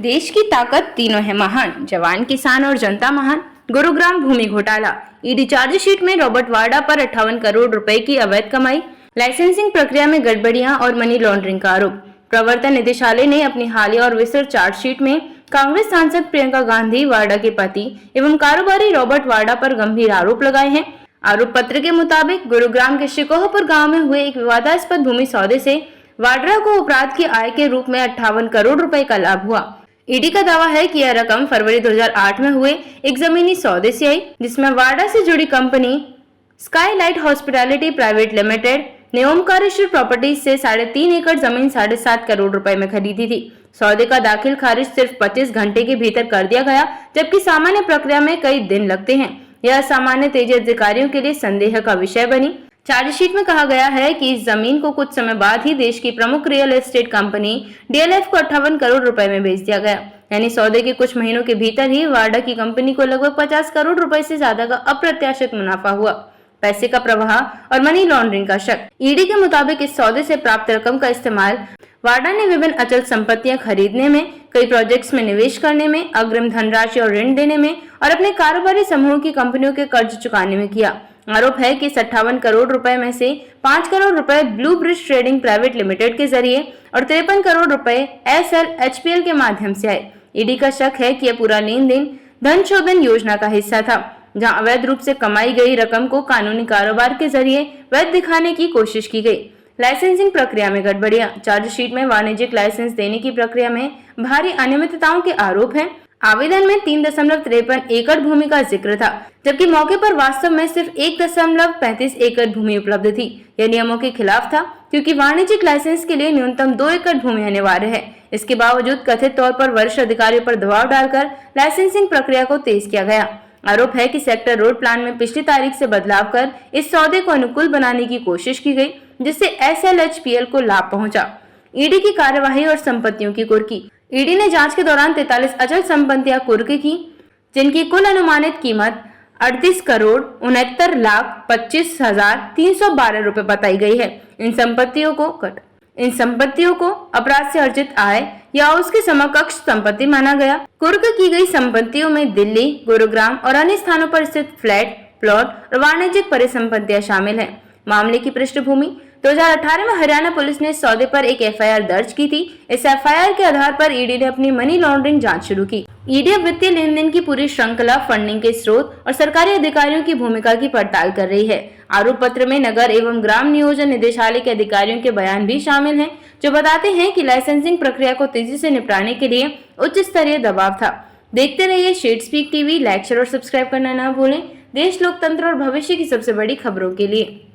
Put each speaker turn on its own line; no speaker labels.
देश की ताकत तीनों है महान, जवान, किसान और जनता महान। गुरुग्राम भूमि घोटाला, ईडी चार्जशीट में रॉबर्ट वाड्रा पर 58 करोड़ रुपए की अवैध कमाई, लाइसेंसिंग प्रक्रिया में गड़बड़ियां और मनी लॉन्ड्रिंग का आरोप। प्रवर्तन निदेशालय ने अपनी हालिया और विस्तृत चार्जशीट में कांग्रेस सांसद प्रियंका गांधी वाड्रा के पति एवं कारोबारी रॉबर्ट वाड्रा पर गंभीर आरोप लगाए हैं। आरोप पत्र के मुताबिक गुरुग्राम के शिकोहपुर गाँव में हुए एक विवादास्पद भूमि सौदे से वाड्रा को अपराध की आय के रूप में 58 करोड़ रुपए का लाभ हुआ। ईडी का दावा है कि यह रकम फरवरी 2008 में हुए एक जमीनी सौदे से आई, जिसमें वाड्रा से जुड़ी company Skylight hospitality private limited ने ओमकारेश्वर प्रॉपर्टीज से 3.5 एकड़ जमीन 7.5 करोड़ रुपए में खरीदी थी। सौदे का दाखिल खारिज सिर्फ 25 घंटे के भीतर कर दिया गया, जबकि सामान्य प्रक्रिया में कई दिन लगते हैं। यह सामान्य तेजी अधिकारियों के लिए संदेह का विषय बनी। चार्जशीट में कहा गया है कि इस जमीन को कुछ समय बाद ही देश की प्रमुख रियल एस्टेट कंपनी डीएलएफ को 58 करोड़ रुपए में बेच दिया गया। यानी सौदे के कुछ महीनों के भीतर ही वाड्रा की कंपनी को लगभग 50 करोड़ रुपए से ज्यादा का अप्रत्याशित मुनाफा हुआ। पैसे का प्रवाह और मनी लॉन्ड्रिंग का शक। ईडी के मुताबिक इस सौदे से प्राप्त रकम का इस्तेमाल वाड्रा ने विभिन्न अचल संपत्तियां खरीदने में, कई प्रोजेक्ट्स में निवेश करने में, अग्रिम धनराशि और ऋण देने में और अपने कारोबारी समूह की कंपनियों के कर्ज चुकाने में किया। आरोप है कि 58 करोड़ रुपए में से 5 करोड़ रुपए blue bridge trading private limited के जरिए और 53 करोड़ रुपए SLHPL के माध्यम से आए। ईडी का शक है कि यह पूरा लेन देन धन शोधन योजना का हिस्सा था, जहां अवैध रूप से कमाई गई रकम को कानूनी कारोबार के जरिए वैध दिखाने की कोशिश की गई। लाइसेंसिंग प्रक्रिया में गड़बड़ियां। चार्जशीट में वाणिज्यिक लाइसेंस देने की प्रक्रिया में भारी अनियमितताओं के आरोप हैं। आवेदन में 3.53 एकड़ भूमि का जिक्र था, जबकि मौके पर वास्तव में सिर्फ 1.35 एकड़ भूमि उपलब्ध थी। यह नियमों के खिलाफ था, क्योंकि वाणिज्यिक लाइसेंस के लिए न्यूनतम 2 एकड़ भूमि अनिवार्य है। इसके बावजूद कथित तौर पर वरिष्ठ अधिकारियों पर दबाव डालकर लाइसेंसिंग प्रक्रिया को तेज किया गया। आरोप है कि सेक्टर रोड प्लान में पिछली तारीख से बदलाव कर इस सौदे को अनुकूल बनाने की कोशिश की गई, जिससे SLHPL को लाभ पहुंचा। ईडी की कार्यवाही और संपत्तियों की कुर्की। ईडी ने जांच के दौरान 43 अचल संपत्तियां कुर्की की, जिनकी कुल अनुमानित कीमत 38 करोड़ 69 लाख 25,312 रुपए बताई गई है। इन संपत्तियों को अपराध से अर्जित आय या उसके समकक्ष संपत्ति माना गया। कुर्क की गई संपत्तियों में दिल्ली, गुरुग्राम और अन्य स्थानों पर स्थित फ्लैट, प्लॉट और वाणिज्यिक परिसंपत्तियां शामिल हैं। मामले की पृष्ठभूमि। 2018 में हरियाणा पुलिस ने इस सौदे पर एक FIR दर्ज की थी। इस FIR के आधार पर ईडी ने अपनी मनी लॉन्ड्रिंग जांच शुरू की। ईडी अब वित्तीय लेन देन की पूरी श्रृंखला, फंडिंग के स्रोत और सरकारी अधिकारियों की भूमिका की पड़ताल कर रही है। आरोप पत्र में नगर एवं ग्राम नियोजन निदेशालय के अधिकारियों के बयान भी शामिल हैं, जो बताते हैं कि लाइसेंसिंग प्रक्रिया को तेजी से निपटाने के लिए उच्च स्तरीय दबाव था। देखते रहिए shed speak TV. Like, share और सब्सक्राइब करना ना भूलें। देश, लोकतंत्र और भविष्य की सबसे बड़ी खबरों के लिए।